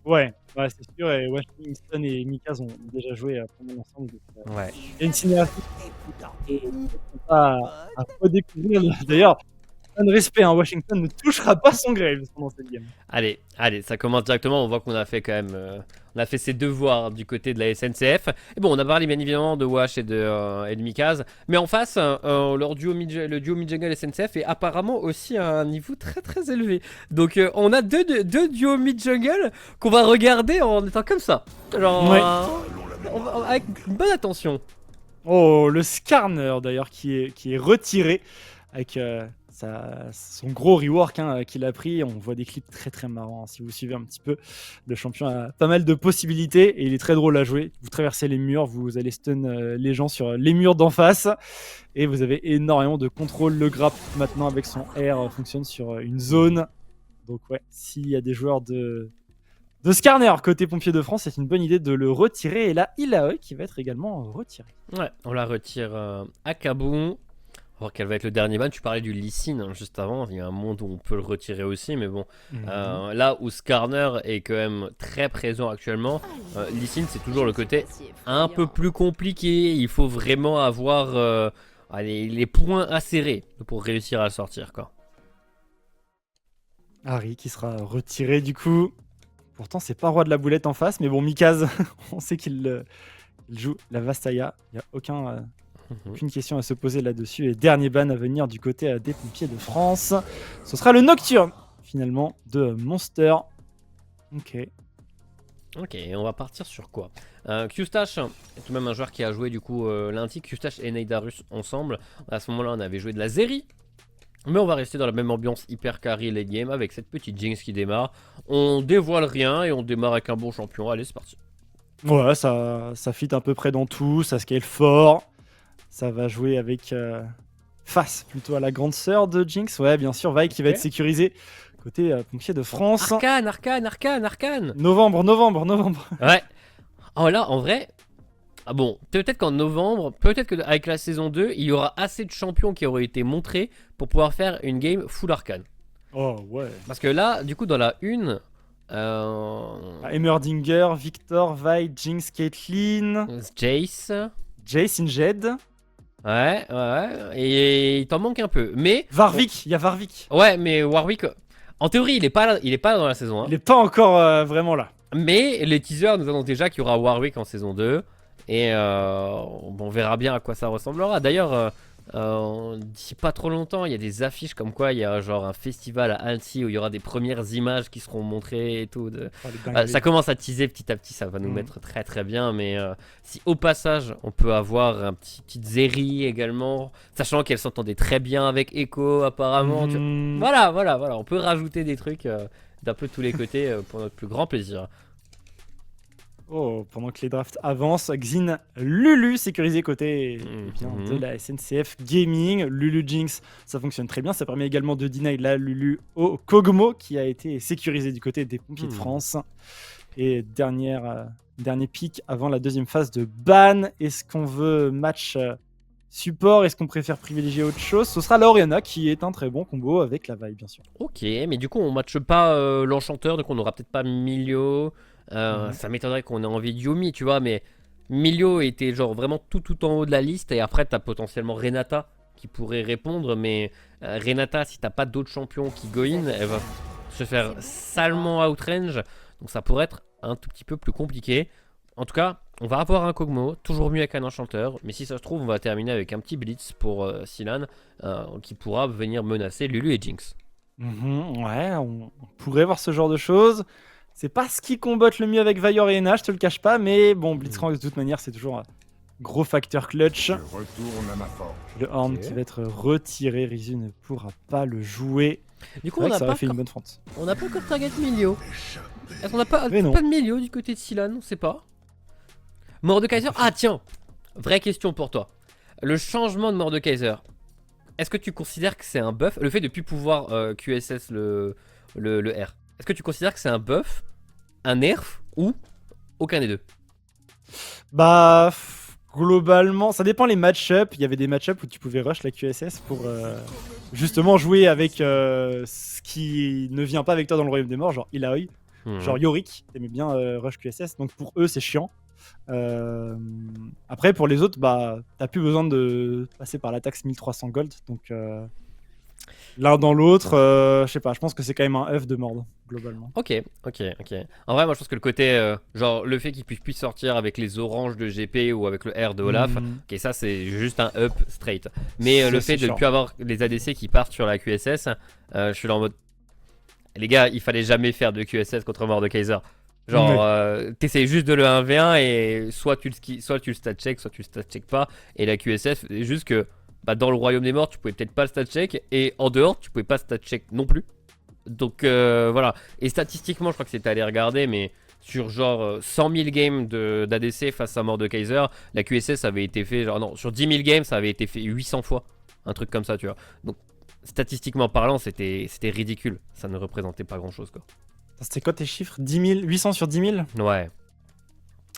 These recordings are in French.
Ouais, c'est sûr et Washington et Mikaz ont déjà joué, pendant ensemble donc Ouais. il y a une synergie à à redécouvrir. D'ailleurs, plein de respect, hein, Washington ne touchera pas son Graves pendant cette game. Allez, allez, ça commence directement. On voit qu'on a fait quand même, on a fait ses devoirs du côté de la SNCF. Et bon, on a parlé bien évidemment de Wash et de Mikaz, mais en face, leur duo le duo mid-jungle SNCF est apparemment aussi à un niveau très très élevé. Donc, on a deux duos mid-jungle qu'on va regarder en étant comme ça, genre Ouais. avec une bonne attention. Oh, le Skarner d'ailleurs qui est retiré avec, son gros rework, hein, qu'il a pris. On voit des clips très très marrants, hein. Si vous suivez un petit peu, le champion a pas mal de possibilités et il est très drôle à jouer. Vous traversez les murs, vous allez stun les gens sur les murs d'en face et vous avez énormément de contrôle. Le grab maintenant avec son R fonctionne sur une zone. Donc ouais, s'il y a des joueurs de Skarner côté pompier de France, c'est une bonne idée de le retirer. Et là, Ilaoi qui va être également retiré. Ouais, on la retire à Kaboom. Alors quel va être le dernier ban? Tu parlais du Lee Sin, hein, juste avant. Il y a un monde où on peut le retirer aussi, mais bon. Là où Skarner est quand même très présent actuellement, Lee Sin c'est toujours le côté un peu plus compliqué. Il faut vraiment avoir les points acérés pour réussir à le sortir, quoi. Harry qui sera retiré du coup. Pourtant, c'est pas roi de la boulette en face, mais bon, Mikaz, on sait qu'il joue la Vastaya. Il n'y a aucune question à se poser là-dessus. Et dernier ban à venir du côté des pompiers de France. Ce sera le Nocturne, finalement, de Monster. Ok. Ok, et on va partir sur quoi? Qstash est tout de même un joueur qui a joué du coup lundi. Qstash et Neidarus ensemble. À ce moment-là, on avait joué de la Zeri. Mais on va rester dans la même ambiance hyper carry late game avec cette petite Jinx qui démarre. On dévoile rien et on démarre avec un bon champion. Allez, c'est parti. Ouais, ça fit à peu près dans tout. Ça scale fort. Ça va jouer avec face plutôt à la grande sœur de Jinx. Ouais, bien sûr, Vi qui va être sécurisé côté pompier de France. Arcane, Arcane, Arcane, Arcane. Novembre. Ouais. Oh là, en vrai. Ah bon, peut-être qu'en novembre, peut-être qu'avec la saison 2, il y aura assez de champions qui auraient été montrés pour pouvoir faire une game full arcane. Oh ouais. Parce que là, du coup, dans la 1, Heimerdinger, Victor, Vi, Jinx, Caitlyn, Jace, Jace, Inged, ouais, et il t'en manque un peu. Mais Warwick, il y a Warwick. ouais, mais Warwick, en théorie, il est pas là dans la saison 1. Il est pas encore vraiment là. Mais les teasers nous annoncent déjà qu'il y aura Warwick en saison 2. Et on verra bien à quoi ça ressemblera. D'ailleurs, d'ici pas trop longtemps, il y a des affiches comme quoi il y a genre un festival à Annecy où il y aura des premières images qui seront montrées et tout. Ça commence à teaser petit à petit, ça va nous mettre très très bien. Mais si au passage on peut avoir un petite Zeri également, sachant qu'elle s'entendait très bien avec Echo apparemment. Voilà, on peut rajouter des trucs d'un peu de tous les côtés pour notre plus grand plaisir. Oh, pendant que les drafts avancent, Xin Lulu sécurisé côté de la SNCF Gaming. Lulu Jinx, ça fonctionne très bien. Ça permet également de deny la Lulu au Kog'Maw qui a été sécurisé du côté des pompiers de France. Et dernier pick avant la deuxième phase de ban. Est-ce qu'on veut match support? Est-ce qu'on préfère privilégier autre chose? Ce sera la Orianna qui est un très bon combo avec la Vi, bien sûr. Ok, mais du coup on matche pas l'enchanteur, donc on aura peut-être pas Milio. Ça m'étonnerait qu'on ait envie de Yumi, tu vois, mais Milio était genre vraiment tout en haut de la liste. Et après t'as potentiellement Renata qui pourrait répondre, mais Renata, si t'as pas d'autres champions qui go in, elle va se faire salement outrange, donc ça pourrait être un tout petit peu plus compliqué. En tout cas, on va avoir un Kog'Maw, toujours mieux avec un enchanteur, mais si ça se trouve on va terminer avec un petit blitz pour Silan qui pourra venir menacer Lulu et Jinx. Ouais, on pourrait voir ce genre de choses. C'est pas ce qui combatte le mieux avec Vayor et Ena, je te le cache pas, mais bon, Blitzcrank de toute manière, c'est toujours un gros facteur clutch. Le Horn qui va être retiré, Rizu ne pourra pas le jouer. Du coup, on n'a pas fait une bonne front. On n'a pas encore target Milio. Est-ce qu'on n'a pas de Milio du côté de Silan? On sait pas. Mordekaiser. Ah tiens, vraie question pour toi. Le changement de Mordekaiser, est-ce que tu considères que c'est un buff? Le fait de plus pouvoir QSS le R. Est-ce que tu considères que c'est un buff, un nerf ou aucun des deux? Bah, globalement, ça dépend les match-up. Il y avait des match-up où tu pouvais rush la QSS pour justement jouer avec ce qui ne vient pas avec toi dans le royaume des morts, genre Ilaoi. Genre Yorick, t'aimais bien Rush QSS, donc pour eux c'est chiant. Après pour les autres, bah t'as plus besoin de passer par la taxe 1300 gold, donc l'un dans l'autre, je sais pas, je pense que c'est quand même un œuf de mordre globalement. Ok. En vrai, moi je pense que le côté, genre le fait qu'ils puissent plus sortir avec les oranges de GP ou avec le R de Olaf, ok, ça c'est juste un up straight. Mais le fait de ne plus avoir les ADC qui partent sur la QSS, je suis là en mode. Les gars, il fallait jamais faire de QSS contre Mordekaiser. Genre, t'essayes juste de le 1v1 et soit tu le stat check, soit tu le stat check pas. Et la QSS, c'est juste que bah, dans le royaume des morts, tu pouvais peut-être pas le stat check. Et en dehors, tu pouvais pas stat check non plus. Donc voilà. Et statistiquement, je crois que c'était allé regarder, mais sur genre 100 000 games d'ADC face à Mordekaiser, la QSS avait été fait, genre non, sur 10 000 games, ça avait été fait 800 fois. Un truc comme ça, tu vois. Donc statistiquement parlant, c'était ridicule. Ça ne représentait pas grand chose, quoi. C'était quoi tes chiffres? 10 000, 800 sur 10 000? Ouais.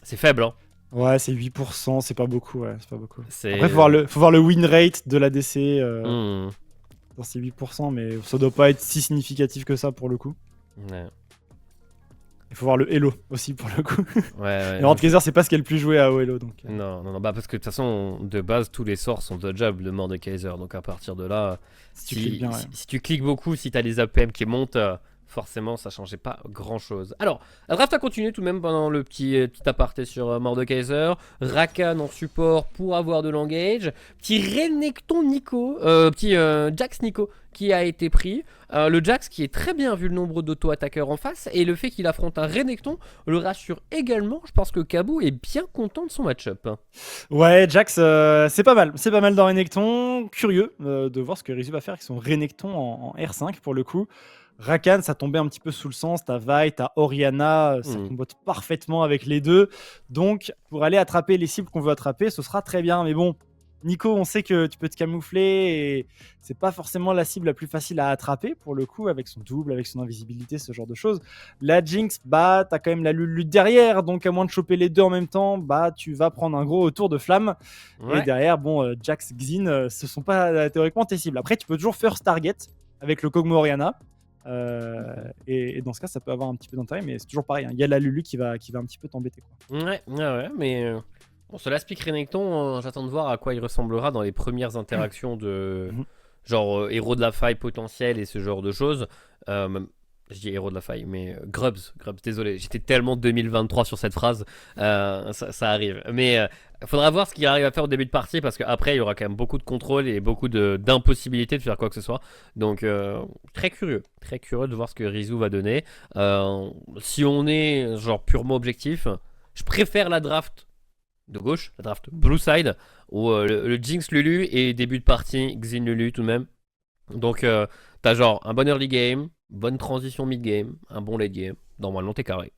C'est faible, hein. Ouais, c'est 8%, c'est pas beaucoup, ouais, c'est pas beaucoup. C'est- Après, faut voir le win rate de l'ADC dans ces 8%, mais ça doit pas être si significatif que ça pour le coup. Ouais. Il faut voir le Elo aussi pour le coup. Ouais. Et Mordekaiser, c'est pas ce qu'elle le plus joué à Elo, donc. Non, bah parce que de toute façon, de base, tous les sorts sont dodgeables de Mordekaiser. Donc à partir de là, Si tu cliques bien, ouais. si tu cliques beaucoup, si t'as les APM qui montent, forcément, ça changeait pas grand chose. Alors, la draft a continué tout de même pendant le petit aparté sur Mordekaiser. Rakan en support pour avoir de l'engage. Petit Renekton Nico, petit Jax Nico qui a été pris. Le Jax qui est très bien vu le nombre d'auto-attaqueurs en face. Et le fait qu'il affronte un Renekton le rassure également. Je pense que Kabou est bien content de son match-up. Ouais, Jax, c'est pas mal. C'est pas mal dans Renekton. Curieux de voir ce que Rizu va faire avec son Renekton en R5 pour le coup. Rakan, ça tombait un petit peu sous le sens. T'as Vi, t'as Orianna, ça combote parfaitement avec les deux. Donc, pour aller attraper les cibles qu'on veut attraper, ce sera très bien. Mais bon, Nico, on sait que tu peux te camoufler et c'est pas forcément la cible la plus facile à attraper pour le coup, avec son double, avec son invisibilité, ce genre de choses. La Jinx, bah, t'as quand même la Lulu derrière, donc à moins de choper les deux en même temps, bah, tu vas prendre un gros tour de flamme. Ouais. Et derrière, bon, Jax, Xin, ce sont pas théoriquement tes cibles. Après, tu peux toujours first target avec le Kog'Maw Orianna. Et dans ce cas, ça peut avoir un petit peu d'intérêt, mais c'est toujours pareil. Il y a la Lulu qui va un petit peu t'embêter, quoi. Ouais, mais bon, cela explique Renekton. J'attends de voir à quoi il ressemblera dans les premières interactions de genre héros de la faille potentiel et ce genre de choses. Je dis héros de la faille, mais Grubs, désolé, j'étais tellement 2023 sur cette phrase, ça arrive. Mais faudra voir ce qu'il arrive à faire au début de partie parce qu'après il y aura quand même beaucoup de contrôle et beaucoup d'impossibilité de faire quoi que ce soit. Donc très curieux de voir ce que Rizu va donner. Si on est genre purement objectif, je préfère la draft de gauche, la draft blue side, où le Jinx Lulu et début de partie Xin Lulu tout de même. Donc t'as genre un bon early game, bonne transition mid game, un bon late game. Normalement t'es carré.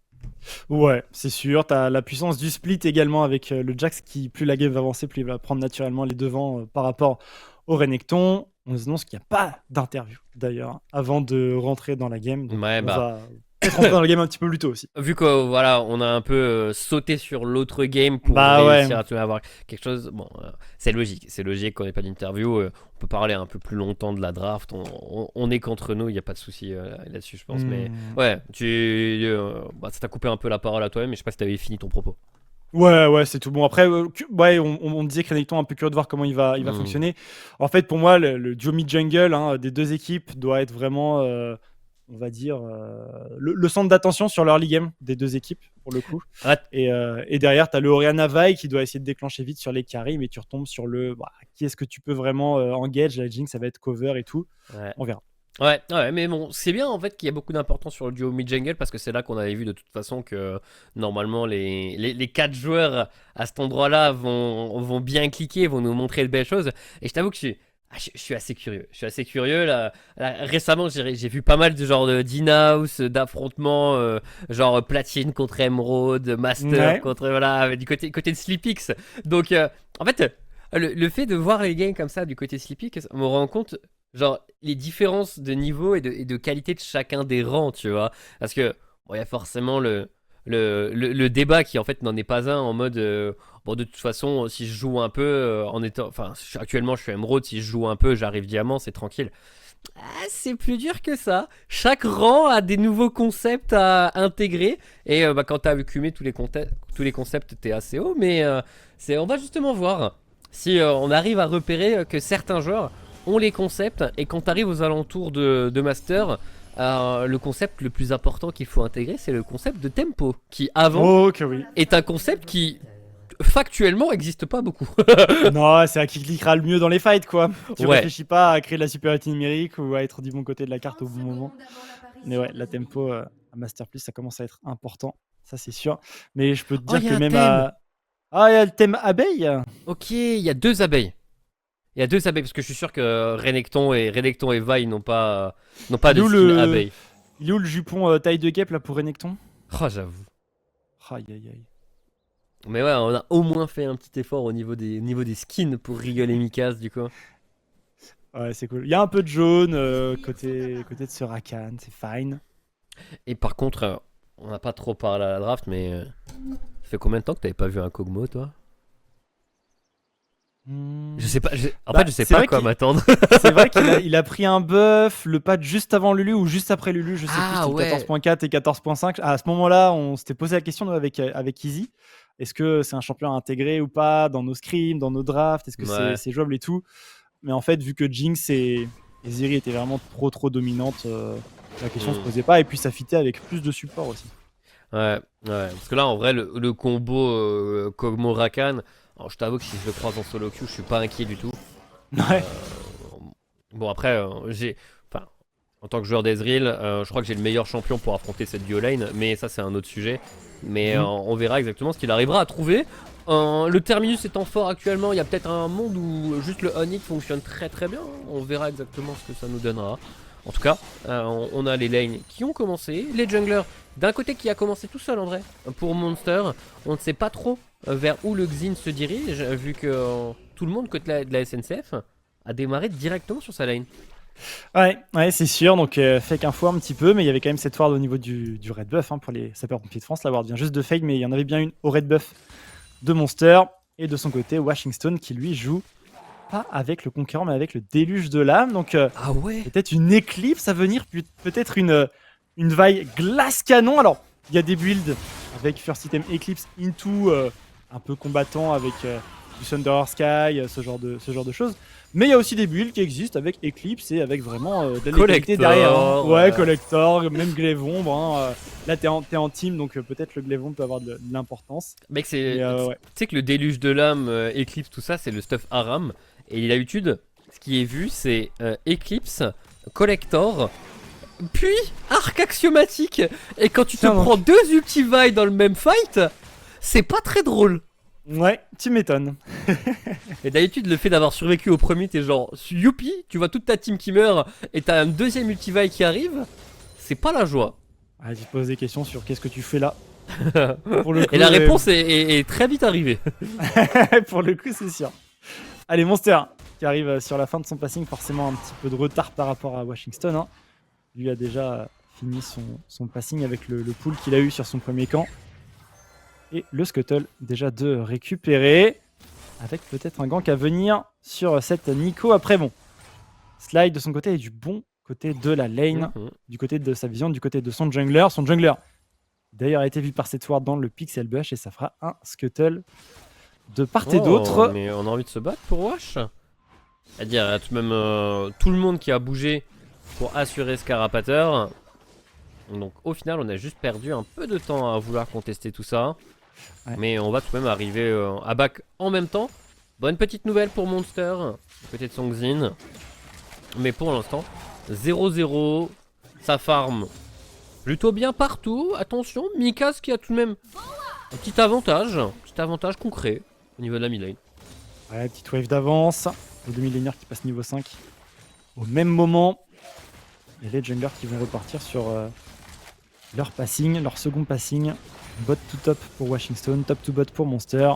Ouais, c'est sûr. T'as la puissance du split également avec le Jax qui, plus la game va avancer, plus il va prendre naturellement les devants par rapport au Renekton. On nous annonce qu'il n'y a pas d'interview d'ailleurs avant de rentrer dans la game. Donc Ouais, on bah. va peut-être rentrer dans la game un petit peu plus tôt aussi. Vu que voilà, on a un peu sauté sur l'autre game pour Bah réussir ouais. à avoir quelque chose. Bon, c'est logique qu'on n'ait pas d'interview. On peut parler un peu plus longtemps de la draft. On est qu'entre nous, il n'y a pas de souci là-dessus, je pense. Mais ouais, ça t'a coupé un peu la parole à toi-même, mais je sais pas si t'avais fini ton propos. Ouais, c'est tout bon. Après, ouais, on disait que Renekton est un peu curieux de voir comment il va fonctionner. En fait, pour moi, le duo mid-jungle des deux équipes doit être vraiment, on va dire, le centre d'attention sur l'early game des deux équipes, pour le coup. Ouais. Et derrière, tu as le Orianna Vi qui doit essayer de déclencher vite sur les carries, mais tu retombes sur qui est-ce que tu peux vraiment engage. La Jinx, ça va être cover et tout. Ouais. On verra. Ouais, mais bon, c'est bien en fait qu'il y a beaucoup d'importance sur le duo mid-jungle parce que c'est là qu'on avait vu de toute façon que normalement les 4 joueurs à cet endroit-là vont bien cliquer, vont nous montrer de belles choses. Et je t'avoue que je suis assez curieux. Je suis assez curieux. Là, récemment, j'ai vu pas mal de genre d'in-house, d'affrontements, genre Platine contre Emerald, Master contre. Voilà, du côté de Sleepix. Donc, en fait, le fait de voir les games comme ça du côté Sleepix me rend compte. Genre, les différences de niveau et de qualité de chacun des rangs, tu vois. Parce que, bon, il y a forcément le débat qui, en fait, n'en est pas un en mode. Bon, de toute façon, si je joue un peu en étant. Enfin, actuellement, je suis Emerald, si je joue un peu, j'arrive diamant, c'est tranquille. C'est plus dur que ça. Chaque rang a des nouveaux concepts à intégrer. Et quand t'as écumé tous les concepts, t'es assez haut. Mais on va justement voir si on arrive à repérer que certains joueurs ont les concepts. Et quand t'arrives aux alentours de Master, le concept le plus important qu'il faut intégrer, c'est le concept de tempo. Qui avant Oh, que oui. est un concept qui factuellement existe pas beaucoup. Non, c'est à qui cliquera le mieux dans les fights, quoi. Tu Ouais. réfléchis pas à créer de la supériorité numérique ou à être du bon côté de la carte au bon moment. Mais ouais, la tempo à Master Plus, ça commence à être important. Ça, c'est sûr. Mais je peux te Oh, dire y a que un même thème. à. Ah, il y a le thème abeille. Ok, il y a 2 abeilles. Il y a 2 abeilles parce que je suis sûr que Renekton et Vi n'ont pas de Il est où skin abeille. Il est où le jupon taille de guêpe là pour Renekton? Oh, j'avoue. Aïe aïe aïe. Mais ouais, on a au moins fait un petit effort au niveau des skins pour rigoler Mikaz du coup. Ouais, c'est cool. Il y a un peu de jaune côté de ce Rakan, c'est fine. Et par contre, on n'a pas trop parlé à la draft, mais ça fait combien de temps que t'avais pas vu un Kog'Maw toi? Je sais pas, en fait je sais c'est pas vrai quoi qu'il- m'attendre. C'est vrai qu'il a pris un buff, le patch juste avant Lulu ou juste après Lulu, je sais Ah plus, ouais. c'était 14.4 et 14.5. À ce moment-là, on s'était posé la question nous, avec Easy. Est-ce que c'est un champion à intégrer ou pas dans nos scrims, dans nos drafts? Est-ce que Ouais. c'est jouable et tout? Mais en fait, vu que Jinx et Zeri étaient vraiment trop dominantes, la question se posait pas. Et puis ça fitait avec plus de support aussi. Ouais, parce que là en vrai le combo Kog'Maw Rakan, alors, je t'avoue que si je le croise en solo queue, je suis pas inquiet du tout. Ouais. Bon après enfin en tant que joueur d'Ezreal, je crois que j'ai le meilleur champion pour affronter cette duo lane, mais ça c'est un autre sujet. Mais Mhm. on verra exactement ce qu'il arrivera à trouver. Le terminus étant fort actuellement, il y a peut-être un monde où juste le Onyx fonctionne très bien. On verra exactement ce que ça nous donnera. En tout cas, on a les lanes qui ont commencé, les junglers d'un côté qui a commencé tout seul en vrai. Pour Monster, on ne sait pas trop vers où le Xin se dirige, vu que tout le monde côté de la SNCF a démarré directement sur sa lane. Ouais, c'est sûr. Donc, fake info un petit peu, mais il y avait quand même cette ward au niveau du red buff pour les sapeurs-pompiers de France. La ward vient juste de fake, mais il y en avait bien une au red buff de Monster. Et de son côté, Washington qui lui joue pas avec le conquérant, mais avec le déluge de l'âme. Donc, Ah ouais. peut-être une éclipse à venir, peut-être une vaille glace canon. Alors, il y a des builds avec First Item Eclipse into un peu combattant avec du Thunder Sky, ce genre de choses. Mais il y a aussi des builds qui existent avec Eclipse et avec vraiment de la létalité derrière. Hein. Ouais, Collector, même Glaive Ombre. Hein. Là, t'es en team, donc peut-être le Glaive Ombre peut avoir de l'importance. Mec, Mais, ouais. tu sais que le déluge de l'âme, Eclipse, tout ça, c'est le stuff Aram. Et l'habitude, ce qui est vu, c'est Eclipse, Collector, puis Arc Axiomatique. Et quand tu te Tiens, donc. prends 2 Ultivailles dans le même fight, c'est pas très drôle. Ouais, tu m'étonnes. Et d'habitude, le fait d'avoir survécu au premier, t'es genre youpi, tu vois toute ta team qui meurt et t'as un deuxième Ultivaille qui arrive, c'est pas la joie. Ah, tu te poses des questions sur qu'est-ce que tu fais là. Pour le coup, Et la réponse est très vite arrivée. pour le coup, c'est sûr. Allez, Monster qui arrive sur la fin de son passing, forcément un petit peu de retard par rapport à Washington. Hein. Lui a déjà fini son passing avec le pull qu'il a eu sur son premier camp. Et le Scuttle déjà de récupérer. Avec peut-être un gank à venir sur cette Nico. Après, bon, Slide de son côté est du bon côté de la lane, du côté de sa vision, du côté de son jungler. Son jungler, d'ailleurs, a été vu par cette ward dans le Pixel Bush et ça fera un Scuttle de part et d'autre. Mais on a envie de se battre pour Wash. C'est-à-dire, il y a tout de même tout le monde qui a bougé pour assurer Scarapateur. Donc au final, on a juste perdu un peu de temps à vouloir contester tout ça. Ouais. Mais on va tout de même arriver à back en même temps. Bonne petite nouvelle pour Monster, côté de son Xin. Mais pour l'instant, 0-0. Ça farm plutôt bien partout. Attention, Mikaz qui a tout de même un petit avantage concret au niveau de la mid-lane. Ouais, petite wave d'avance. Les demi-laners qui passent niveau 5 au même moment. Et les junglers qui vont repartir sur leur passing, leur second passing. Bot to top pour Washington, top to bot pour Monster.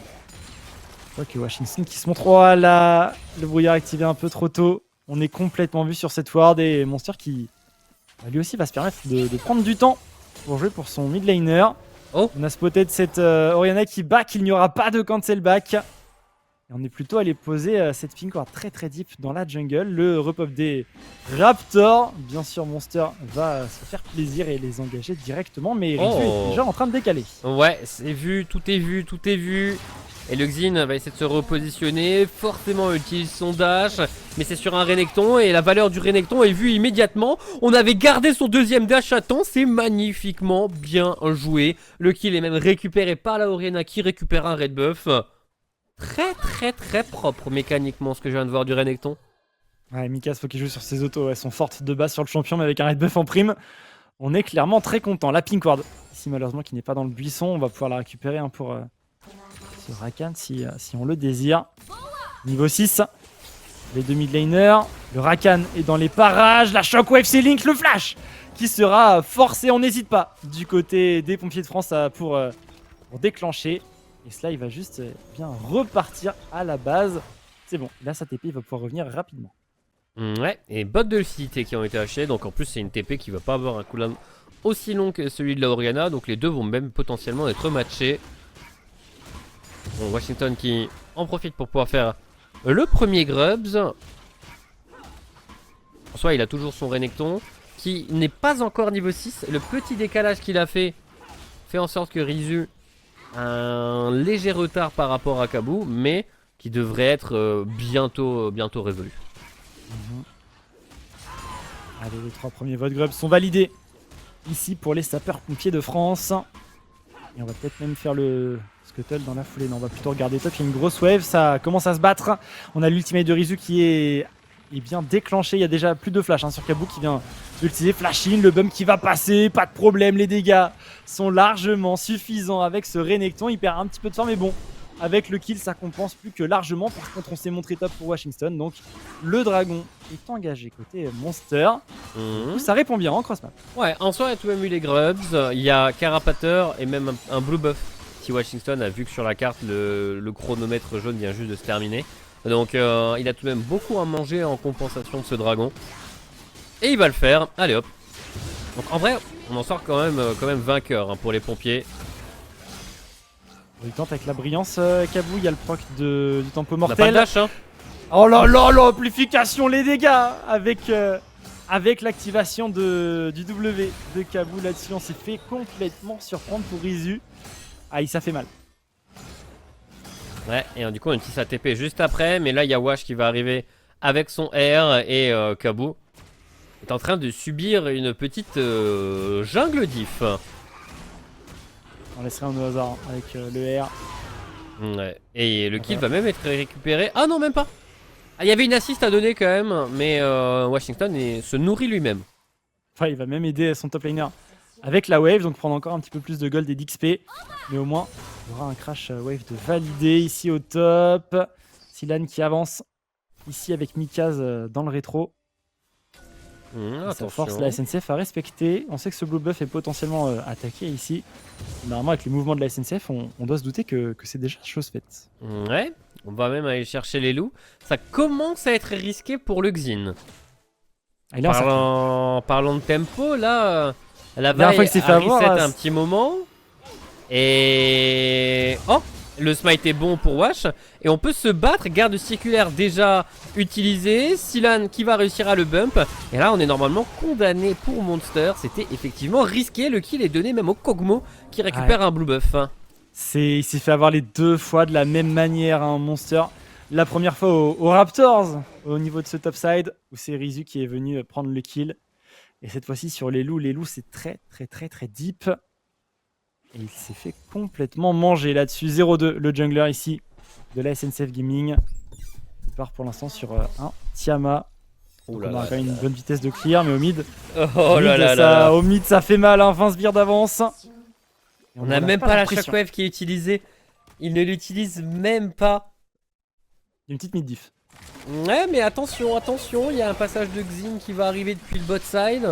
Je crois que Washington qui se montre. Oh là, le brouillard activé un peu trop tôt. On est complètement vu sur cette ward et Monster qui lui aussi va se permettre de prendre du temps pour jouer pour son mid laner. Oh. On a spoté de cette Orianna qui back, il n'y aura pas de cancel back. Et on est plutôt allé poser cette pink ward très très deep dans la jungle. Le repop des Raptors. Bien sûr, Monster va se faire plaisir et les engager directement. Mais Rizu est déjà en train de décaler. Ouais, c'est vu, tout est vu, tout est vu. Et le Xin va essayer de se repositionner. Forcément, il utilise son dash. Mais c'est sur un Renekton. Et la valeur du Renekton est vue immédiatement. On avait gardé son deuxième dash à temps. C'est magnifiquement bien joué. Le kill est même récupéré par la Orianna qui récupère un red buff. Très très très propre mécaniquement ce que je viens de voir du Renekton. Ouais, Mikas, faut qu'il joue sur ses autos. Elles sont fortes de base sur le champion, mais avec un red buff en prime, on est clairement très content. La pink ward, ici malheureusement qui n'est pas dans le buisson, on va pouvoir la récupérer pour ce Rakan si on le désire. Niveau 6, les deux mid laners. Le Rakan est dans les parages. La Shockwave, c'est Link, le flash qui sera forcé, on n'hésite pas, du côté des pompiers de France pour déclencher. Et cela, il va juste bien repartir à la base. C'est bon, là sa TP il va pouvoir revenir rapidement. Ouais, et bottes de lucidité qui ont été achetées. Donc en plus c'est une TP qui va pas avoir un cooldown aussi long que celui de la Orianna. Donc les deux vont même potentiellement être matchés. Bon, Washington qui en profite pour pouvoir faire le premier Grubs. En soi il a toujours son Renekton qui n'est pas encore niveau 6. Le petit décalage qu'il a fait en sorte que Rizu un léger retard par rapport à Kabu, mais qui devrait être bientôt résolu. Allez, les 3 premiers votes Grubs sont validés ici pour les sapeurs-pompiers de France. Et on va peut-être même faire le scuttle dans la foulée. Non, on va plutôt regarder top. Il y a une grosse wave, ça commence à se battre. On a l'ultimate de Rizu qui est bien déclenché. Il y a déjà plus de flash sur Kabu qui vient d'utiliser flash in. Le bump qui va passer, pas de problème. Les dégâts sont largement suffisants avec ce Renekton. Il perd un petit peu de forme, mais bon, avec le kill, ça compense plus que largement. Par contre, on s'est montré top pour Washington. Donc, le dragon est engagé côté Monster. Ça répond bien en cross-map. Ouais, en soi, il y a tout de même eu les Grubs. Il y a Carapateur et même un blue buff. Si Washington a vu que sur la carte, le chronomètre jaune vient juste de se terminer. Donc, il a tout de même beaucoup à manger en compensation de ce dragon. Et il va le faire. Allez hop. Donc, en vrai, on en sort quand même vainqueur pour les pompiers. Il tente avec la brillance, Kabu, il y a le proc du tempo mortel. On a pas de dash, hein. Oh là là, l'amplification, les dégâts avec l'activation du W de Kabu là-dessus. On s'est fait complètement surprendre pour Rizu. Aïe, ça fait mal. Ouais, et du coup, on utilise sa TP juste après. Mais là, il y a Wash qui va arriver avec son R et Kabu est en train de subir une petite jungle diff. On laisserait un au hasard avec le R. Ouais. Et le kill va même être récupéré. Ah non, même pas. Ah, il y avait une assist à donner quand même. Mais Washington se nourrit lui-même. Enfin, il va même aider son top laner avec la wave. Donc prendre encore un petit peu plus de gold et d'XP. Mais au moins, il y aura un crash wave de validé ici au top. Silan qui avance ici avec Mikaz dans le rétro. Ça force la SNCF à respecter. On sait que ce blue buff est potentiellement attaqué ici. Normalement, avec les mouvements de la SNCF, on doit se douter que c'est déjà chose faite. Ouais, on va même aller chercher les loups. Ça commence à être risqué pour le Xin. Parlons de tempo, là, la vague a reset un petit moment. Et... Oh, le smite est bon pour Wash. Et on peut se battre. Garde circulaire déjà utilisé. Silan qui va réussir à le bump. Et là on est normalement condamné pour Monster. C'était effectivement risqué. Le kill est donné même au Kog'Maw qui récupère un blue buff. Il s'est fait avoir les 2 fois de la même manière, Monster. La première fois aux Raptors, au niveau de ce topside, où c'est Rizu qui est venu prendre le kill. Et cette fois-ci sur les loups c'est très deep. Et il s'est fait complètement manger là-dessus. 0-2, le jungler ici de la SNCF Gaming. Il part pour l'instant sur un Tiama. On a quand même une bonne vitesse de clear, mais au mid, au mid ça fait mal, 20 sbires d'avance. On n'a même pas la shockwave qui est utilisée. Il ne l'utilise même pas. Il y a une petite mid diff. Ouais, mais attention, il y a un passage de Xin qui va arriver depuis le bot side.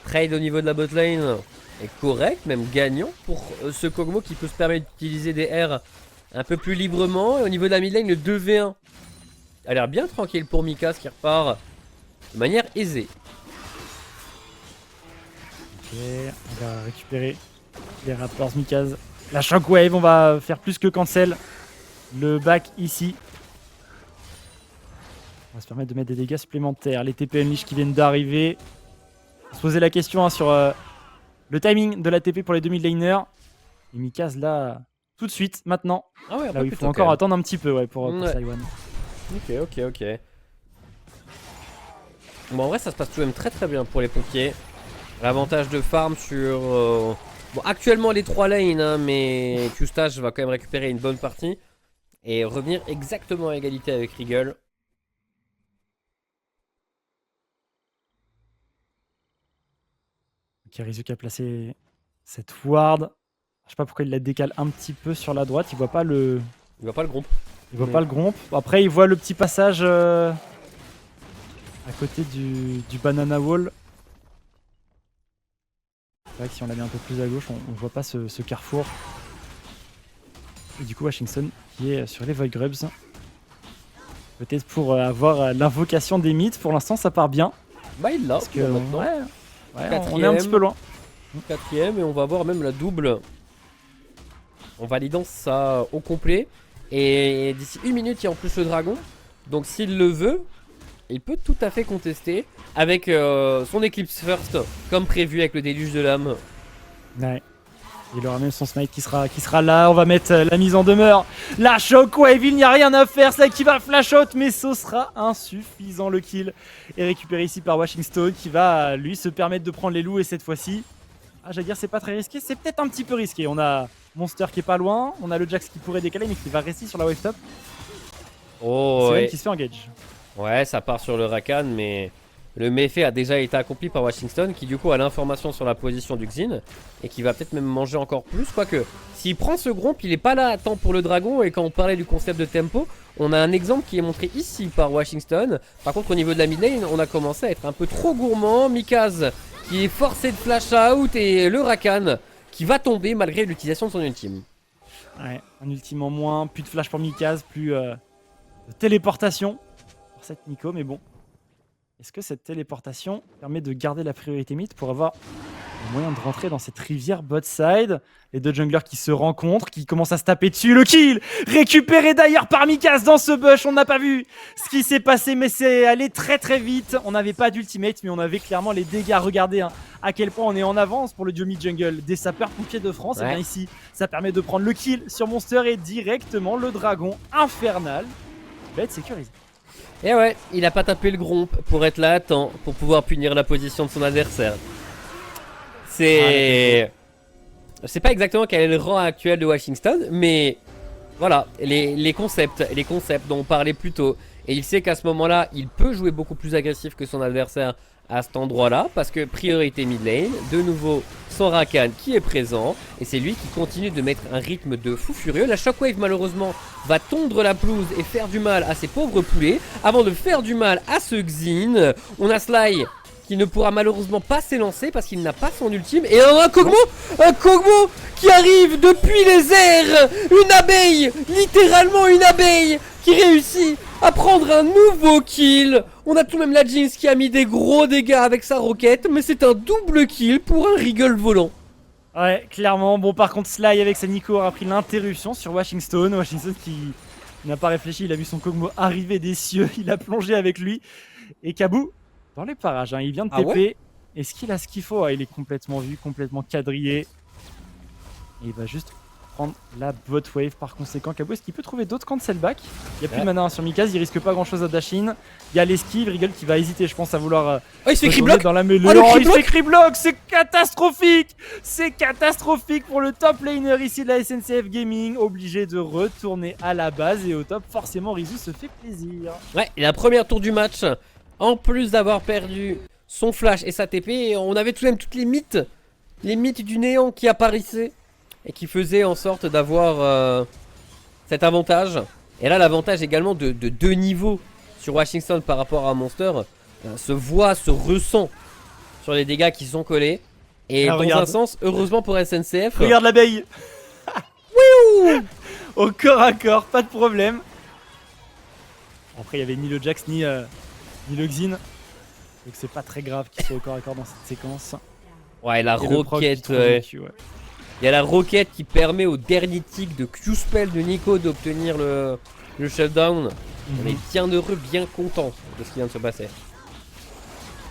Trade au niveau de la bot lane est correct, même gagnant pour ce Kog'Maw qui peut se permettre d'utiliser des R un peu plus librement. Et au niveau de la mid lane, le 2v1 a l'air bien tranquille pour Mikas qui repart de manière aisée. Ok, on va récupérer les Raptors Mikaz. La Shockwave, on va faire plus que cancel. le back ici. On va se permettre de mettre des dégâts supplémentaires. Les TP Unleash qui viennent d'arriver. On va se poser la question sur le timing de la TP pour les 2 mid laners. Et Mikaz là, tout de suite, maintenant. Ah ouais, Là où il faut encore attendre un petit peu pour Saiwan. Ok. Bon, en vrai, ça se passe tout de même très bien pour les pompiers. L'avantage de farm sur... Bon, actuellement les 3 lanes, hein, mais Q-Stage va quand même récupérer une bonne partie. Et revenir exactement à égalité avec Regal. Kirizu qui a placé cette ward. Je sais pas pourquoi il la décale un petit peu sur la droite. Il voit pas le... Il voit pas le groupe. Il voit pas le gromp. Après, il voit le petit passage à côté du banana wall. C'est vrai que si on la met un peu plus à gauche, on voit pas ce carrefour. Et du coup, Washington qui est sur les Void Grubs. Peut-être pour avoir l'invocation des mythes. Pour l'instant, ça part bien. Bah, il l'a. Parce que, on est un petit peu loin. 4ème, et on va voir même la double en validant ça au complet. Et d'ici 1 minute, il y a en plus le dragon. Donc s'il le veut, il peut tout à fait contester avec son Eclipse First, comme prévu avec le déluge de l'âme. Ouais. Il aura même son smite qui sera là. On va mettre la mise en demeure. La Shockwave, il n'y a rien à faire. C'est qui va flash out, mais ce sera insuffisant. Le kill est récupéré ici par Washington qui va lui se permettre de prendre les loups. Et cette fois-ci, j'allais dire c'est pas très risqué. C'est peut-être un petit peu risqué. On a Monster qui est pas loin. On a le Jax qui pourrait décaler mais qui va rester sur la wave top. Oh, c'est ouais. qui se fait engage. Ouais, ça part sur le Rakan, mais le méfait a déjà été accompli par Washington qui du coup a l'information sur la position du Xin et qui va peut-être même manger encore plus. Quoique, s'il prend ce gromp, il est pas là à temps pour le dragon. Et quand on parlait du concept de tempo, on a un exemple qui est montré ici par Washington. Par contre, au niveau de la mid lane, on a commencé à être un peu trop gourmand. Mikaz qui est forcé de flash out et le Rakan qui va tomber malgré l'utilisation de son ultime. Ouais, un ultime en moins, plus de flash pour Mikaz, plus de téléportation pour cette Nico, mais bon. Est-ce que cette téléportation permet de garder la priorité mid pour avoir le moyen de rentrer dans cette rivière bot side? Les deux junglers qui se rencontrent, qui commencent à se taper dessus. Le kill récupéré d'ailleurs par Mikaz dans ce bush. On n'a pas vu ce qui s'est passé, mais c'est allé très vite. On n'avait pas d'ultimate, mais on avait clairement les dégâts. Regardez à quel point on est en avance pour le duo mid jungle des sapeurs-pompiers de France. Et bien ici, ça permet de prendre le kill sur Monster et directement le dragon infernal va être sécurisé. Et ouais, il a pas tapé le gromp pour être là à temps, pour pouvoir punir la position de son adversaire. C'est... Je sais pas exactement quel est le rang actuel de Washington, mais voilà, les concepts dont on parlait plus tôt. Et il sait qu'à ce moment-là, il peut jouer beaucoup plus agressif que son adversaire à cet endroit-là, parce que priorité mid lane, de nouveau son Rakan qui est présent, et c'est lui qui continue de mettre un rythme de fou furieux. La Shockwave malheureusement va tondre la pelouse et faire du mal à ces pauvres poulets, avant de faire du mal à ce Xin. On a Sly qui ne pourra malheureusement pas s'élancer parce qu'il n'a pas son ultime, et un Kog'Maw qui arrive depuis les airs, une abeille, littéralement une abeille qui réussit à prendre un nouveau kill. On a tout de même la Jinx qui a mis des gros dégâts avec sa roquette, mais c'est un double kill pour un Regal volant. Ouais, clairement. Bon, par contre, Sly avec sa Nico a pris l'interruption sur Washington. Washington qui n'a pas réfléchi, il a vu son Kog'Maw arriver des cieux, il a plongé avec lui. Et Kabou, dans les parages, il vient de TP. Ouais. Est-ce qu'il a ce qu'il faut? Il est complètement vu, complètement quadrillé. Et il va juste prendre la bot wave par conséquent. Kabou, est-ce qu'il peut trouver d'autres cancelback? Il n'y a plus de mana sur Mikaz, il risque pas grand chose à Dashin. Il y a l'esquive, Regal qui va hésiter, je pense, à vouloir. Il se fait criblock dans la mêlée. Il fait criblock, c'est catastrophique! C'est catastrophique pour le top laner ici de la SNCF Gaming, obligé de retourner à la base. Et au top, forcément, Rizu se fait plaisir. Ouais, et la première tour du match, en plus d'avoir perdu son flash et sa TP, on avait tout de même toutes les mythes du néant qui apparaissaient et qui faisaient en sorte d'avoir cet avantage. Et là, l'avantage également de 2 niveaux sur Washington par rapport à Monster se voit, se ressent sur les dégâts qui sont collés. Et dans un sens, heureusement pour SNCF. Regarde l'abeille. Au corps à corps, pas de problème. Après, il n'y avait ni le Jax ni le Xin. Donc c'est pas très grave qu'il soit au corps à corps dans cette séquence. Ouais, la roquette. Il y a la roquette qui permet au dernier tick de Q-spell de Nico d'obtenir le shutdown. On est bien heureux, bien content de ce qui vient de se passer.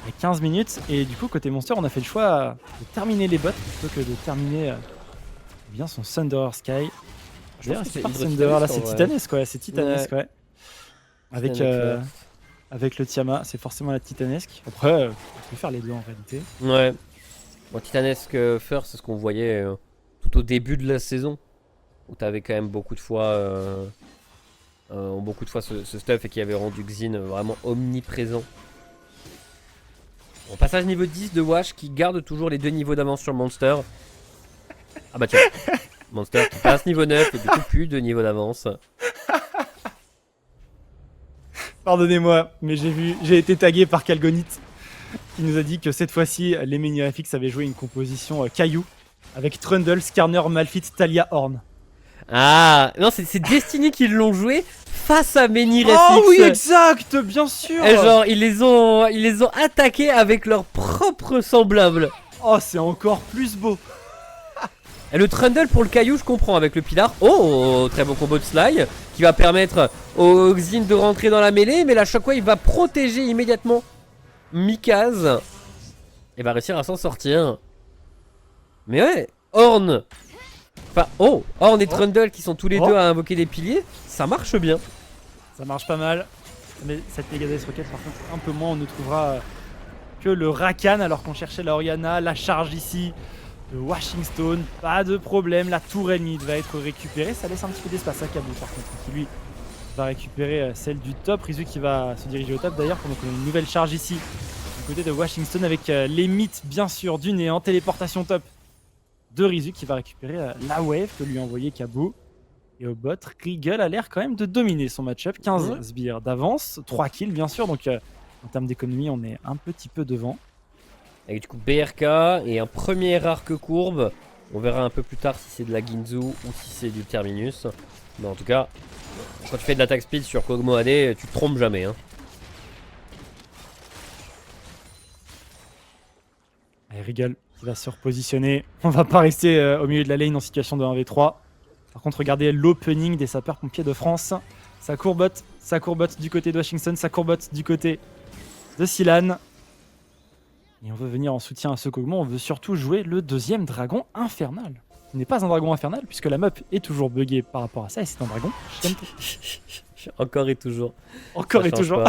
Il y a 15 minutes et du coup côté Monster on a fait le choix de terminer les bots plutôt que de terminer bien son Thunderer Sky. D'ailleurs c'est pas Thunderer là, c'est titanesque ouais, c'est titanesque ouais. Avec le Tiamat, c'est forcément la titanesque. Après, on peut faire les deux en réalité. Ouais. Bon, titanesque first, c'est ce qu'on voyait tout au début de la saison. Où t'avais quand même beaucoup de fois ce stuff et qui avait rendu Xin vraiment omniprésent. Bon, passage niveau 10 de Wash qui garde toujours les 2 niveaux d'avance sur Monster. Ah bah tiens, Monster qui passe niveau 9 et du coup plus de niveau d'avance. Pardonnez-moi, mais j'ai été tagué par Calgonite qui nous a dit que cette fois-ci, les Menhir-FX avaient joué une composition caillou avec Trundle, Skarner, Malphite, Talia, Horn. Ah non, c'est Destiny qui l'ont joué face à Menhir-FX. Oh oui, exact, bien sûr. Et genre, ils les ont attaqués avec leurs propres semblables. Oh, c'est encore plus beau. Et le Trundle pour le caillou, je comprends avec le Pilar. Oh, très bon combo de Sly qui va permettre au Xin de rentrer dans la mêlée. Mais la Shockwave va protéger immédiatement Mikaz et va réussir à s'en sortir. Mais ouais, Horn. Enfin, Horn et Trundle qui sont tous les deux à invoquer des piliers. Ça marche bien. Ça marche pas mal. Mais cette Megadeth Rocket, par contre, un peu moins. On ne trouvera que le Rakan alors qu'on cherchait la Orianna. La charge ici. Le Washing Stone, pas de problème, la tour ennemie va être récupérée, ça laisse un petit peu d'espace à Kabou par contre, qui lui va récupérer celle du top, Rizu qui va se diriger au top d'ailleurs, pendant qu'on a une nouvelle charge ici, du côté de Washing Stone avec les mythes bien sûr du néant, téléportation top de Rizu qui va récupérer la wave que lui a envoyé Kabou. Et au bot, Regal a l'air quand même de dominer son match-up, 15 sbires d'avance, 3 kills bien sûr, donc en termes d'économie on est un petit peu devant. Avec du coup BRK et un premier arc courbe. On verra un peu plus tard si c'est de la Ginzu ou si c'est du Terminus. Mais en tout cas, quand tu fais de l'attaque speed sur Kog'Maw AD, tu te trompes jamais. Hein. Allez, Regal qui va se repositionner. On va pas rester au milieu de la lane en situation de 1v3. Par contre, regardez l'opening des sapeurs-pompiers de France. Ça courbote du côté de Washington, ça courbote du côté de Silan. Et on veut venir en soutien à ce Kog'Maw, on veut surtout jouer le deuxième dragon infernal. Il n'est pas un dragon infernal puisque la map est toujours buggée par rapport à ça et c'est un dragon Shenpe. Encore et toujours. Encore et toujours.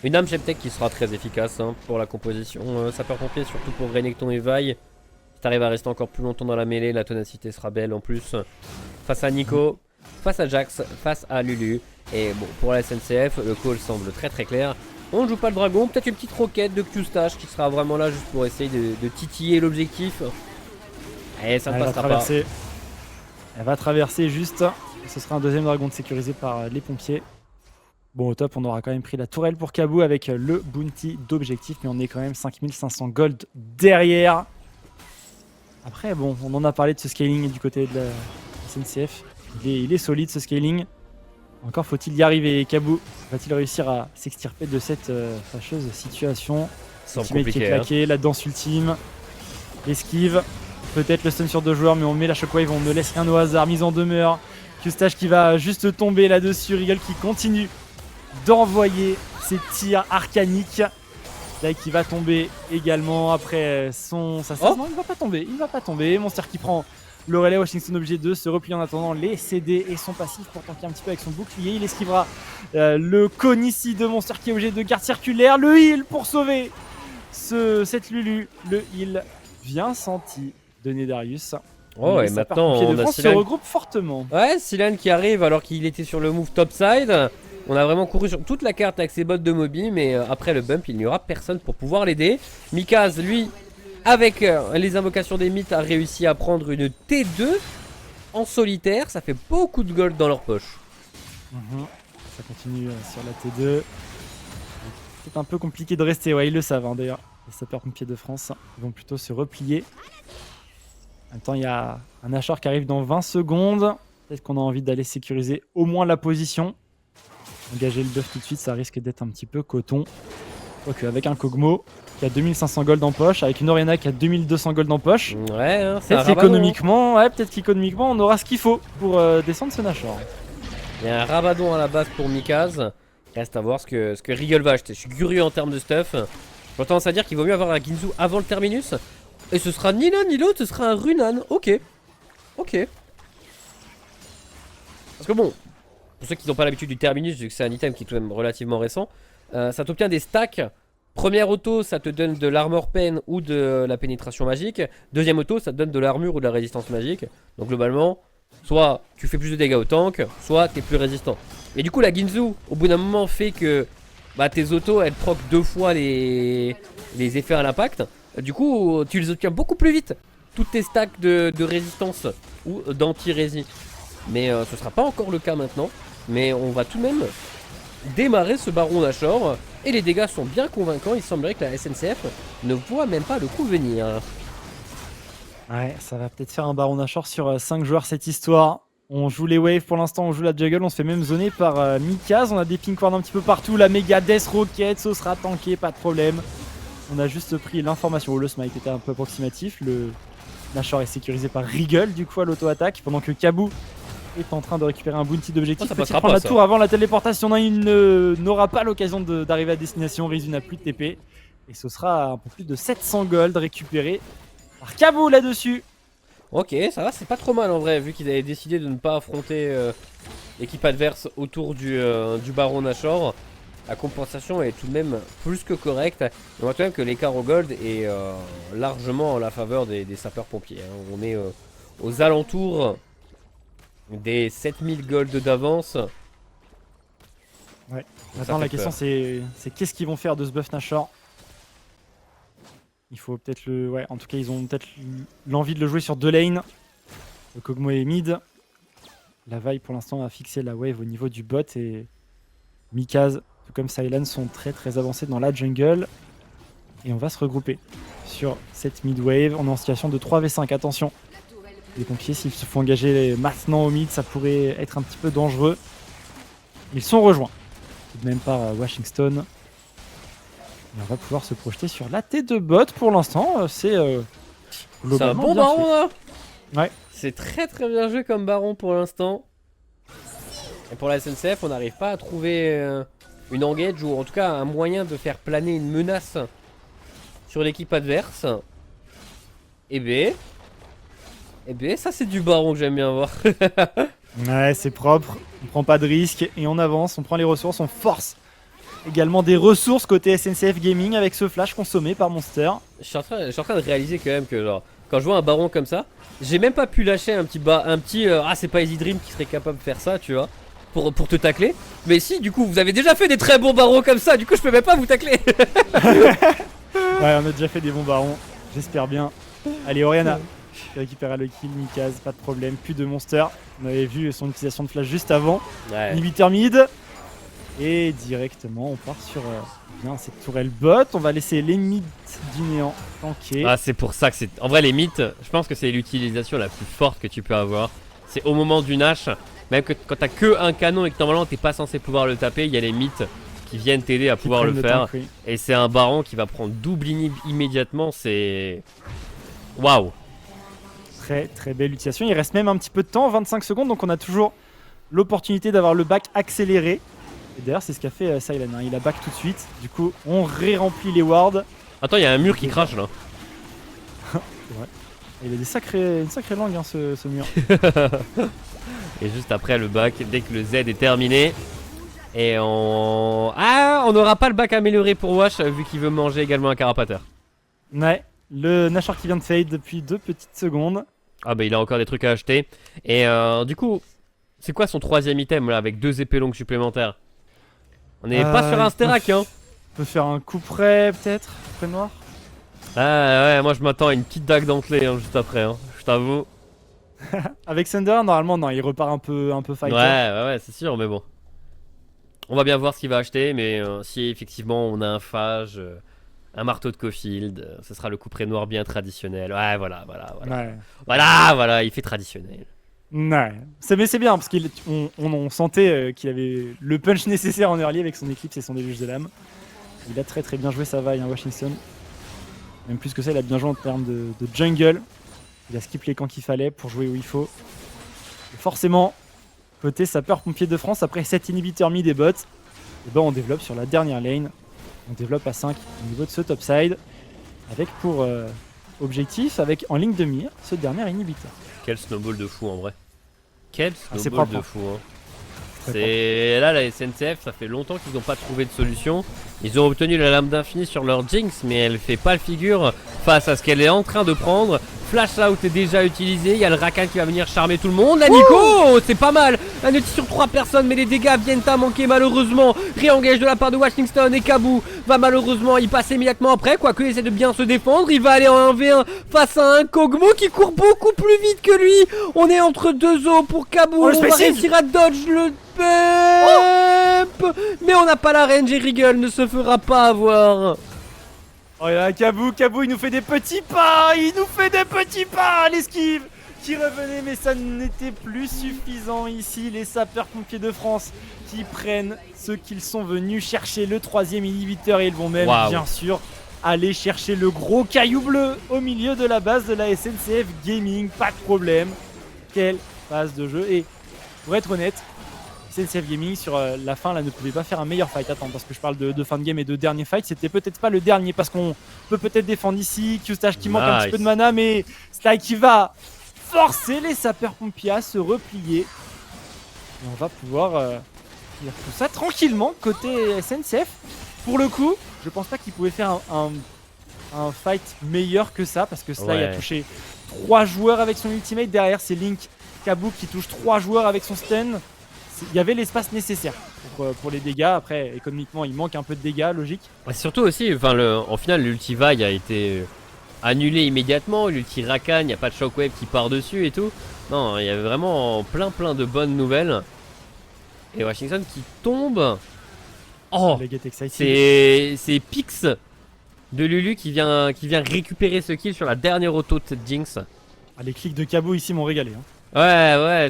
Une âme Shemtek qui sera très efficace pour la composition sapeur-pompier, surtout pour Renekton et Vi. Si t'arrives à rester encore plus longtemps dans la mêlée, la ténacité sera belle en plus. Face à Nico, face à Jax, face à Lulu. Et bon, pour la SNCF, le call semble très très clair. On ne joue pas le dragon, peut-être une petite roquette de Q-Stash qui sera vraiment là juste pour essayer de titiller l'objectif. Et ça ne passera pas. Elle va traverser juste. Ce sera un deuxième dragon sécurisé par les pompiers. Bon, au top, on aura quand même pris la tourelle pour Kabou avec le bounty d'objectif, mais on est quand même 5500 gold derrière. Après, bon, on en a parlé de ce scaling du côté de la SNCF. Il est solide ce scaling. Encore faut-il y arriver. Kabou va-t-il réussir à s'extirper de cette fâcheuse situation? Sans qui est claqué, la danse ultime, l'esquive, peut-être le stun sur 2 joueurs, mais on met la shockwave, on ne laisse rien au hasard. Mise en demeure, Q-Stash qui va juste tomber là-dessus, Regal qui continue d'envoyer ses tirs arcaniques. Là qui va tomber également après sa save. Non, il va pas tomber, Monster qui prend le relais, Washington obligé de se replier en attendant les CD et son passif pour tanker un petit peu avec son bouclier. Il esquivera le cône ici de Monster qui est obligé de garde circulaire. Le heal pour sauver cette Lulu. Le heal bien senti de Nedarius. Oh, et maintenant on a se regroupe fortement. Ouais, Silan qui arrive alors qu'il était sur le move topside. On a vraiment couru sur toute la carte avec ses bots de Moby, mais après le bump, il n'y aura personne pour pouvoir l'aider. Mikaz, lui, avec les invocations des mythes, a réussi à prendre une T2 en solitaire. Ça fait beaucoup de gold dans leur poche. Ça continue sur la T2. C'est un peu compliqué de rester, ouais, ils le savent hein, d'ailleurs. Les sapeurs-pompiers de France ils vont plutôt se replier. En même temps, il y a un Ashor qui arrive dans 20 secondes. Peut-être qu'on a envie d'aller sécuriser au moins la position. Engager le buff tout de suite, ça risque d'être un petit peu coton. Quoique avec un Kog'Maw qui a 2500 gold en poche, avec une Orianna qui a 2200 gold en poche, Ouais, hein, c'est un peut-être Rabadon. qu'économiquement on aura ce qu'il faut pour descendre ce Nashor. Il y a un Rabadon à la base pour Mikaz. Reste à voir ce que Regal va acheter. Je suis curieux en termes de stuff. J'ai tendance à dire qu'il vaut mieux avoir un Ginzu avant le terminus. Et ce sera ni l'un ni l'autre, ce sera un Runan. Ok. Ok. Parce que bon, pour ceux qui n'ont pas l'habitude du terminus, vu que c'est un item qui est tout de même relativement récent, ça t'obtient des stacks. Première auto, ça te donne de l'armor pen ou de la pénétration magique. Deuxième auto, ça te donne de l'armure ou de la résistance magique. Donc globalement, soit tu fais plus de dégâts au tank, soit tu es plus résistant. Mais du coup, la Ginzu, au bout d'un moment, fait que bah, tes autos, elles proc 2 fois les effets à l'impact. Du coup, tu les obtiens beaucoup plus vite. Toutes tes stacks de résistance ou d'anti-rési. Mais ce sera pas encore le cas maintenant. Mais on va tout de même démarrer ce Baron Nashor. Et les dégâts sont bien convaincants. Il semblerait que la SNCF ne voit même pas le coup venir. Ouais, ça va peut-être faire un Baron Nashor sur 5 joueurs cette histoire. On joue les waves pour l'instant, on joue la jungle, on se fait même zoner par Mikaz. On a des pink wards un petit peu partout. La méga Death Rocket, ce sera tanké, pas de problème. On a juste pris l'information. Oh, le smite était un peu approximatif. Le Nashor est sécurisé par Regal du coup à l'auto-attaque. Pendant que Kabou est en train de récupérer un bounty d'objectif. Ça Peut-il passera prendre pas, la ça. tour avant la téléportation? Non, il n'aura pas l'occasion d'arriver à destination. Rizu n'a plus de TP. Et ce sera un peu plus de 700 gold récupérés par Kabou là-dessus. Ok, ça va, c'est pas trop mal en vrai, vu qu'ils avaient décidé de ne pas affronter l'équipe adverse autour du Baron Nashor. La compensation est tout de même plus que correcte. On voit tout de même que l'écart au gold est largement en la faveur des sapeurs-pompiers. Hein. On est aux alentours des 7000 gold d'avance. Ouais. Ça Maintenant, fait la question c'est qu'est-ce qu'ils vont faire de ce buff Nashor? Il faut peut-être le. Ouais, en tout cas, ils ont peut-être l'envie de le jouer sur 2 lanes. Le Kog'Maw est mid. La Vi pour l'instant a fixé la wave au niveau du bot et Mikaz, tout comme Sylan, sont très avancés dans la jungle. Et on va se regrouper sur cette mid wave. On est en situation de 3v5. Attention, les pompiers, s'ils se font engager maintenant au mid, ça pourrait être un petit peu dangereux. Ils sont rejoints tout de même par Washington. Et on va pouvoir se projeter sur la T2 bot pour l'instant. C'est un globalement bon bien baron fait. là. Ouais. C'est très bien joué comme baron pour l'instant. Et pour la SNCF, on n'arrive pas à trouver une engage ou en tout cas un moyen de faire planer une menace sur l'équipe adverse. Et ben, ça c'est du baron que j'aime bien voir. Ouais, c'est propre. On prend pas de risque et on avance. On prend les ressources, on force également des ressources côté SNCF Gaming avec ce flash consommé par Monster. Je suis en train de réaliser quand même que genre, quand je vois un baron comme ça, j'ai même pas pu lâcher un petit ah c'est pas Easy Dream qui serait capable de faire ça, tu vois, pour te tacler. Mais si, du coup, vous avez déjà fait des très bons barons comme ça, du coup je peux même pas vous tacler. Ouais, on a déjà fait des bons barons. J'espère bien. Allez, Orianna qui récupère le kill. Mikaz, pas de problème. Plus de Monster. On avait vu son utilisation de flash juste avant. Ouais. Inhibiteur mid. Et directement, on part sur bien cette tourelle bot. On va laisser les mythes du néant tanker. Ah, c'est pour ça que c'est. En vrai, les mythes, je pense que c'est l'utilisation la plus forte que tu peux avoir. C'est au moment du Nash, même que quand t'as que un canon et que normalement t'es pas censé pouvoir le taper, il y a les mythes qui viennent t'aider à pouvoir le faire. Tank, oui. Et c'est un baron qui va prendre double inhib immédiatement. C'est. Waouh! Très belle utilisation. Il reste même un petit peu de temps, 25 secondes. Donc on a toujours l'opportunité d'avoir le back accéléré. Et d'ailleurs, c'est ce qu'a fait Sylan. Hein. Il a back tout de suite. Du coup, on ré-remplit les wards. Attends, il y a un mur qui crache là. C'est vrai. Et il a une sacrée langue, hein, ce mur. Et juste après le bac, dès que le Z est terminé. Et on. Ah, on n'aura pas le bac amélioré pour Wash vu qu'il veut manger également un carapateur. Ouais, le Nashor qui vient de fade depuis 2 petites secondes. Ah bah il a encore des trucs à acheter. Et du coup, c'est quoi son troisième item là avec 2 épées longues supplémentaires? On n'est pas sur un Sterak hein. On peut faire un coup près peut-être, coup près noir. Ah ouais, moi je m'attends à une petite dague dentelée hein, juste après, hein, je t'avoue. Avec Thunder, normalement, non, il repart un peu fighter. Ouais, c'est sûr, mais bon. On va bien voir ce qu'il va acheter, mais si effectivement on a un phage, un marteau de Cofield, ce sera le couperet noir bien traditionnel. Ouais, voilà. Ouais. Voilà, il fait traditionnel. Ouais. Mais c'est bien, parce qu'on sentait qu'il avait le punch nécessaire en early avec son Eclipse et son déluge de l'âme. Il a très bien joué sa vaille, hein, Washington. Même plus que ça, il a bien joué en termes de jungle. Il a skip les camps qu'il fallait pour jouer où il faut. Et forcément, côté sapeur-pompier de France, après 7 inhibiteurs mid et bot, et ben on développe sur la dernière lane. On développe à 5 au niveau de ce topside. Avec pour objectif, avec en ligne de mire, ce dernier inhibiteur. Quel snowball de fou en vrai. Quel c'est snowball propre, de fou. Hein. C'est là la SNCF, ça fait longtemps qu'ils n'ont pas trouvé de solution. Ils ont obtenu la lame d'infini sur leur Jinx, mais elle fait pas le figure face à ce qu'elle est en train de prendre. Flash out est déjà utilisé, il y a le Rakan qui va venir charmer tout le monde. La Nico, c'est pas mal. Un ulti sur 3 personnes, mais les dégâts viennent à manquer malheureusement. Réengage de la part de Washington et Kabou va malheureusement y passer immédiatement après. Quoique il essaie de bien se défendre, il va aller en 1v1 face à un Kog'Maw qui court beaucoup plus vite que lui. On est entre deux os pour Kabou. On va réussir à dodge le pep, mais on n'a pas la range et Regal ne se fera pas avoir. Oh là, Kabou, il nous fait des petits pas. L'esquive qui revenait, mais ça n'était plus suffisant ici. Les sapeurs-pompiers de France qui prennent ce qu'ils sont venus chercher, le 3ème inhibiteur, et ils vont même bien sûr aller chercher le gros caillou bleu au milieu de la base de la SNCF Gaming. Pas de problème. Quelle phase de jeu. Et pour être honnête, SNCF Gaming sur la fin là ne pouvait pas faire un meilleur fight. Attends, parce que je parle de fin de game et de dernier fight, c'était peut-être pas le dernier parce qu'on peut peut-être défendre ici. Q-Stage qui manque un petit peu de mana, mais Sly qui va forcer les sapeurs-pompiers à se replier. Et on va pouvoir finir tout ça tranquillement côté SNCF. Pour le coup, je pense pas qu'il pouvait faire un fight meilleur que ça parce que Sly a touché 3 joueurs avec son ultimate. Derrière, c'est Link, Kabou qui touche 3 joueurs avec son stun. Il y avait l'espace nécessaire pour les dégâts. Après, économiquement, il manque un peu de dégâts, logique. Ouais, surtout aussi, en final, l'ulti vague a été annulé immédiatement. L'ulti Rakan, il n'y a pas de shockwave qui part dessus et tout. Non, il y avait vraiment plein de bonnes nouvelles. Et Washington qui tombe. Oh, c'est Pix de Lulu qui vient récupérer ce kill sur la dernière auto de Jinx. Ah, les clics de Kabou ici m'ont régalé. Hein. Ouais,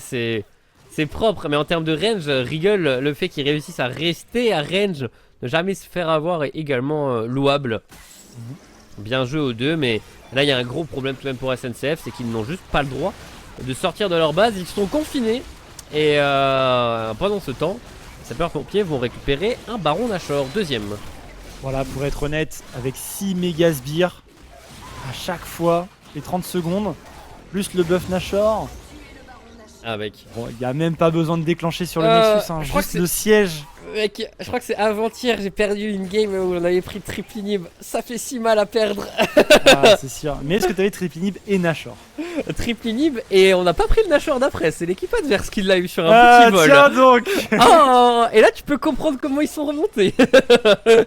c'est propre, mais en termes de range, Regal, le fait qu'ils réussissent à rester à range, ne jamais se faire avoir est également louable. Bien joué aux deux, mais là il y a un gros problème tout de même pour SNCF, c'est qu'ils n'ont juste pas le droit de sortir de leur base, ils sont confinés. Et pendant ce temps, les sapeurs-pompiers vont récupérer un Baron Nashor, 2ème. Voilà, pour être honnête, avec 6 méga sbires à chaque fois, les 30 secondes, plus le buff Nashor. Avec. Bon, il n'y a même pas besoin de déclencher sur le Nexus, hein, juste le siège. Mec, je crois que c'est avant-hier, j'ai perdu une game où on avait pris Triplinib. Ça fait si mal à perdre. Ah, c'est sûr. Mais est-ce que tu avais Triplinib et Nashor? Triplinib, et on n'a pas pris le Nashor d'après, c'est l'équipe adverse qui l'a eu sur un petit vol. Tiens donc. Oh, et là tu peux comprendre comment ils sont remontés.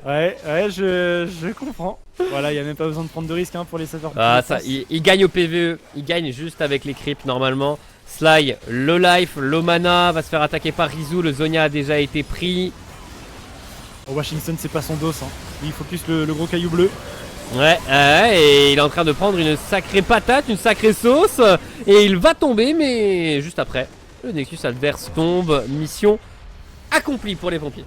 ouais, je comprends. Voilà, il n'y a même pas besoin de prendre de risques, hein, pour les sapeurs. Ah, ça, il gagne au PVE, il gagne juste avec les creeps normalement. Sly, low life, low mana, va se faire attaquer par Rizou, le Zonia a déjà été pris. Oh, Washington, c'est pas son dos, hein. Il focus le gros caillou bleu. Ouais, et il est en train de prendre une sacrée patate, une sacrée sauce. Et il va tomber, mais juste après, le Nexus adverse tombe. Mission accomplie pour les pompiers.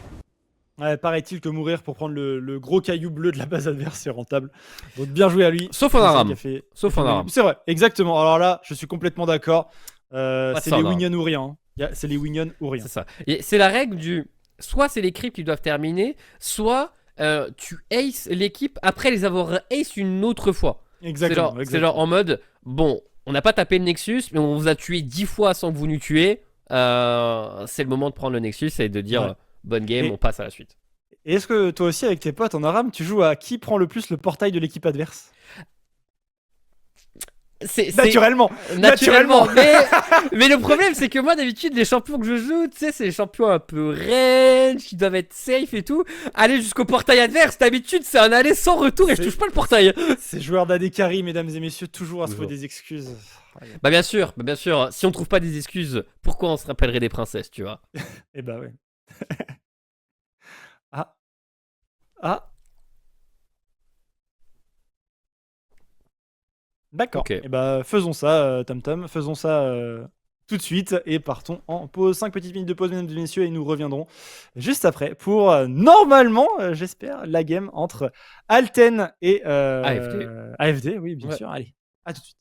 Ouais, paraît-il que mourir pour prendre le gros caillou bleu de la base adverse, c'est rentable. Donc bien joué à lui. Sauf en Aram. Sauf en Aram. C'est vrai, exactement. Alors là, je suis complètement d'accord. C'est les Winion ou rien. C'est les Winion ou rien. C'est ça. Et c'est la règle du... Soit c'est les creeps qui doivent terminer, soit tu aces l'équipe après les avoir ace une autre fois. Exactement. C'est genre en mode, bon, on n'a pas tapé le Nexus, mais on vous a tué 10 fois sans que vous nous tuiez. C'est le moment de prendre le Nexus et de dire bonne game, on passe à la suite. Et est-ce que toi aussi, avec tes potes en Aram, tu joues à qui prend le plus le portail de l'équipe adverse? Naturellement. Mais le problème c'est que moi d'habitude les champions que je joue, tu sais, c'est les champions un peu range qui doivent être safe et tout. Aller jusqu'au portail adverse, d'habitude c'est un aller sans retour et je touche pas le portail. Ces joueurs d'AD Carry, mesdames et messieurs, toujours à se trouver des excuses. Bah bien sûr, si on trouve pas des excuses, pourquoi on se rappellerait des princesses, tu vois? Eh bah ouais. Ah. D'accord. Okay. Et bah faisons ça, Tom Tom. Faisons ça, tout de suite et partons en pause. 5 petites minutes de pause, mesdames et messieurs, et nous reviendrons juste après pour normalement, j'espère, la game entre Alten et AFD. AFD. Oui, bien Ouais. sûr. Allez, à tout de suite.